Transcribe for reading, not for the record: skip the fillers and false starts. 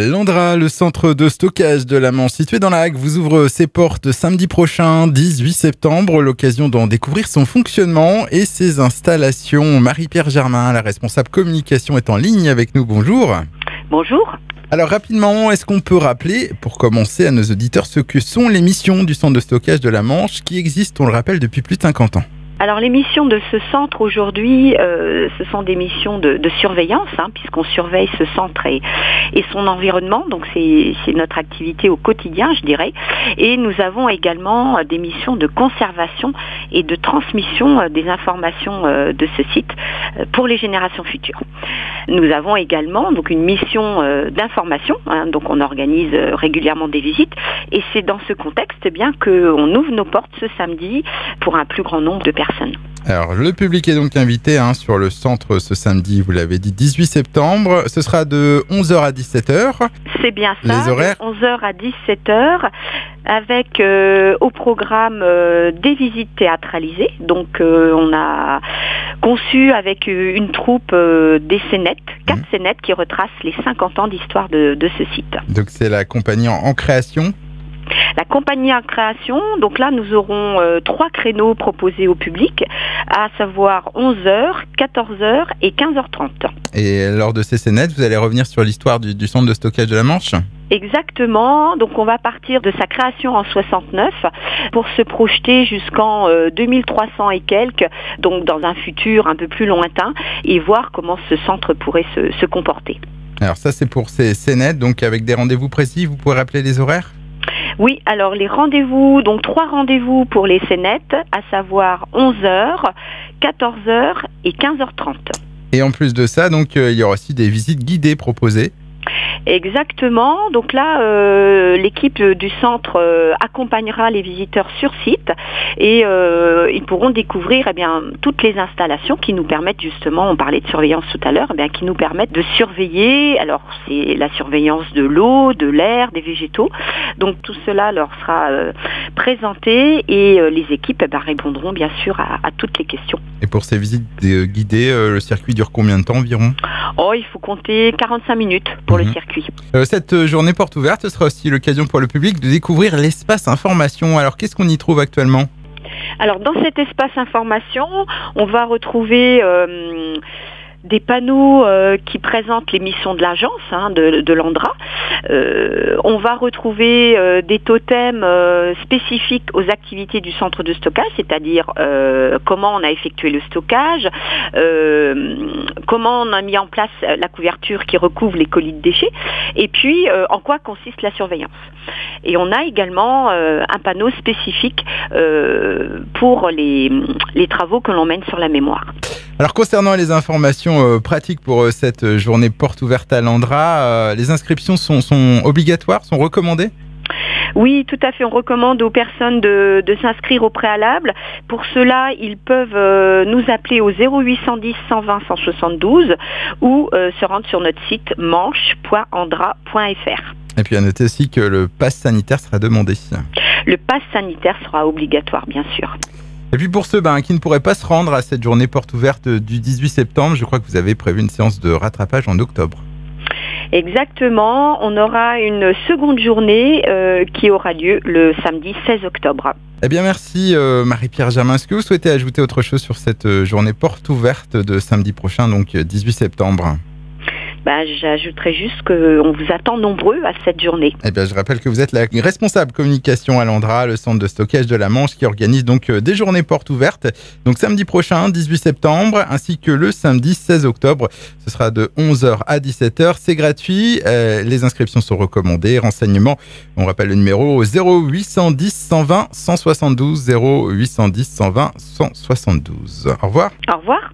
L'Andra, le centre de stockage de la Manche, situé dans la Hague, vous ouvre ses portes samedi prochain, 18 septembre. L'occasion d'en découvrir son fonctionnement et ses installations. Marie-Pierre Germain, la responsable communication, est en ligne avec nous. Bonjour. Bonjour. Alors rapidement, est-ce qu'on peut rappeler, pour commencer à nos auditeurs, ce que sont les missions du centre de stockage de la Manche, qui existent, on le rappelle, depuis plus de 50 ans? Alors les missions de ce centre aujourd'hui, ce sont des missions de surveillance, puisqu'on surveille ce centre et son environnement, donc c'est notre activité au quotidien, je dirais. Et nous avons également des missions de conservation et de transmission des informations de ce site pour les générations futures. Nous avons également donc une mission d'information, donc on organise régulièrement des visites, et c'est dans ce contexte bien qu'on ouvre nos portes ce samedi pour un plus grand nombre de personnes. Alors, le public est donc invité sur le centre ce samedi, vous l'avez dit, 18 septembre. Ce sera de 11h à 17h. C'est bien ça, les horaires. de 11h à 17h, avec au programme des visites théâtralisées. Donc, on a conçu avec une troupe des scénettes, 4 scénettes qui retracent les 50 ans d'histoire de ce site. Donc, c'est la compagnie en création. La compagnie en création, donc là nous aurons 3 créneaux proposés au public, à savoir 11h, 14h et 15h30. Et lors de ces scénettes, vous allez revenir sur l'histoire du centre de stockage de la Manche ? Exactement, donc on va partir de sa création en 69 pour se projeter jusqu'en 2300 et quelques, donc dans un futur un peu plus lointain, et voir comment ce centre pourrait se comporter. Alors ça c'est pour ces scénettes, donc avec des rendez-vous précis, vous pouvez rappeler les horaires ? Oui, alors les rendez-vous, donc 3 rendez-vous pour les scénettes, à savoir 11h, 14h et 15h30. Et en plus de ça, donc il y aura aussi des visites guidées proposées. Exactement. Donc là, l'équipe du centre accompagnera les visiteurs sur site et ils pourront découvrir toutes les installations qui nous permettent justement, on parlait de surveillance tout à l'heure, qui nous permettent de surveiller. Alors c'est la surveillance de l'eau, de l'air, des végétaux. Donc tout cela leur sera présenté et les équipes répondront bien sûr à toutes les questions. Et pour ces visites guidées, le circuit dure combien de temps environ ? Il faut compter 45 minutes pour le circuit. Cette journée porte ouverte, ce sera aussi l'occasion pour le public de découvrir l'espace information. Alors, qu'est-ce qu'on y trouve actuellement ? Alors, dans cet espace information, on va retrouver des panneaux qui présentent les missions de l'agence, de l'Andra. On va retrouver des totems spécifiques aux activités du centre de stockage, c'est-à-dire comment on a effectué le stockage, comment on a mis en place la couverture qui recouvre les colis de déchets, et puis en quoi consiste la surveillance. Et on a également un panneau spécifique pour les travaux que l'on mène sur la mémoire. Alors concernant les informations pratiques pour cette journée porte ouverte à l'Andra, les inscriptions sont obligatoires, sont recommandées ? Oui, tout à fait. On recommande aux personnes de s'inscrire au préalable. Pour cela, ils peuvent nous appeler au 0810 120 172 ou se rendre sur notre site manche.andra.fr. Et puis à noter aussi que le pass sanitaire sera demandé. Le pass sanitaire sera obligatoire, bien sûr. Et puis pour ceux qui ne pourraient pas se rendre à cette journée porte ouverte du 18 septembre, je crois que vous avez prévu une séance de rattrapage en octobre. Exactement, on aura une seconde journée qui aura lieu le samedi 16 octobre. Eh bien merci Marie-Pierre Germain. Est-ce que vous souhaitez ajouter autre chose sur cette journée porte ouverte de samedi prochain, donc 18 septembre ? J'ajouterais juste qu'on vous attend nombreux à cette journée. Eh bien, je rappelle que vous êtes la responsable communication à l'Andra, le centre de stockage de la Manche, qui organise donc des journées portes ouvertes. Donc samedi prochain, 18 septembre, ainsi que le samedi 16 octobre. Ce sera de 11h à 17h. C'est gratuit. Les inscriptions sont recommandées. Renseignements, on rappelle le numéro au 0810 120 172 0810 120 172. Au revoir. Au revoir.